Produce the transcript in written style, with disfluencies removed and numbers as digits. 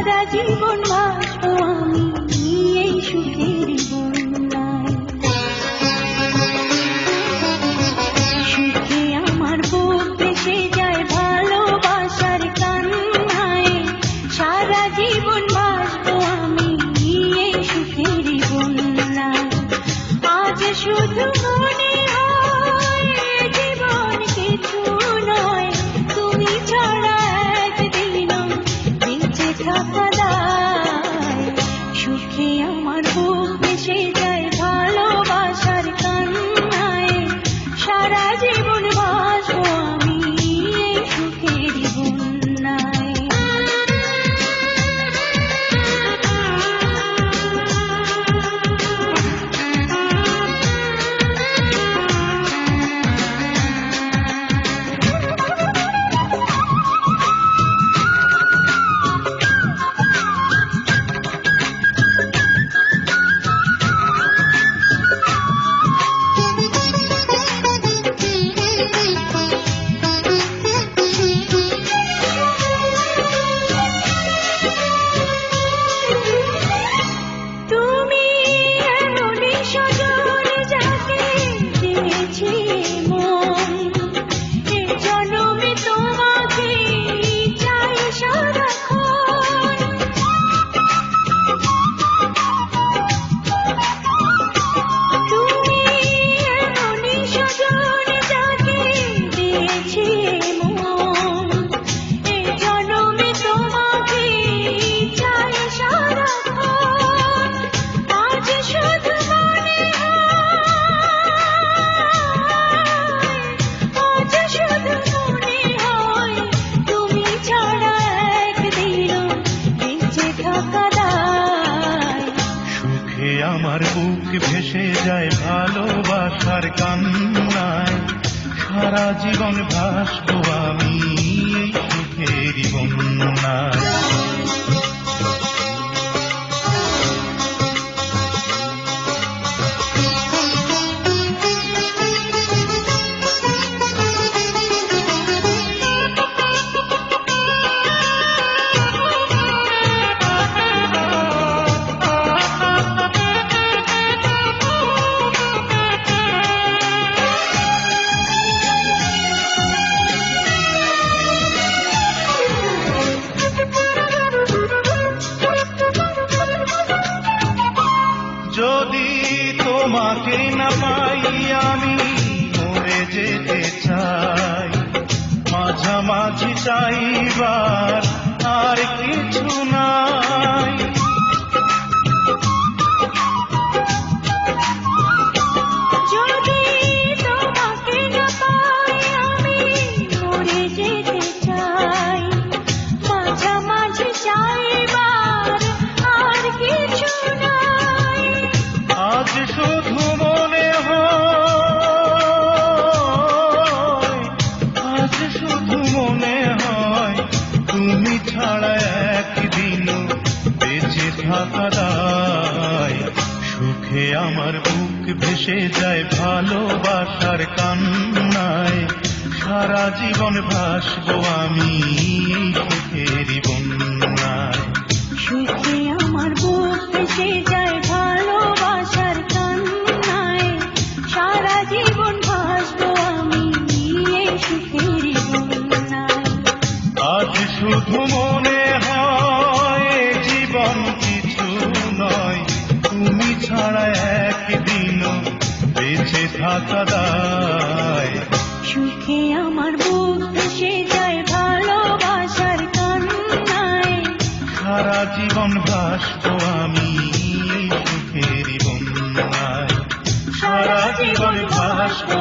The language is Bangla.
সারা জীবন বাঁচবো আমি এই সুখের বন্যায়। সুখে আমার বুক ভেসে যায় ভালোবাসার কান্নায়, সারা জীবন বাঁচবো আমি এই সুখের বন্যায়। আজ শুধু মনে হয় জীবন কিছু নয়, তুমি ছাড়া একদিনও বেঁচে থাকা দায়। সুখে আমার বুক ভেসে যায় ভালোবাসার কান্নায়, সারা জীবন বাঁচবো আমি এই সুখের বন্যায়। আমার বুক ভেসে যায় ভালোবাসার কান্নায়, সারা জীবন ভাসবো আমি এই সুখের বন্যায়। যদি তোমাকে না পাই আমি মরে যেতে চাই, মাঝামাঝি চাইবার আর কিছু নাই। যদি তোমাকে না পাই আমি মরে যেতে চাই, মাঝামাঝি চাইবার আর কিছু নাই। আজ শুধু মনে হয়, আজ শুধু মনে হয় তুমি ছাড়া একদিনও বেঁচে থাকা দায়। সুখে আমার বুক ভেসে যায় ভালোবাসার কান্নায়, সারা জীবন ভাসবো আমি এই সুখের বন্যায়। সুখে আমার বুক ভেসে যায় ভালোবাসার কান্নায়, সারা জীবন ভাসবো আমি এই সুখের বন্যায়। আজ শুধু মনে হয় জীবন কিছু নয়, তুমি ছাড়া একদিনও বেঁচে থাকা দায়। সুখে আমার বুক ভেসে যায় ভালোবাসার কান্নায়, সারা জীবন ভাসবো আমি এই সুখের বন্যায়, সারা জীবন ভাসবো।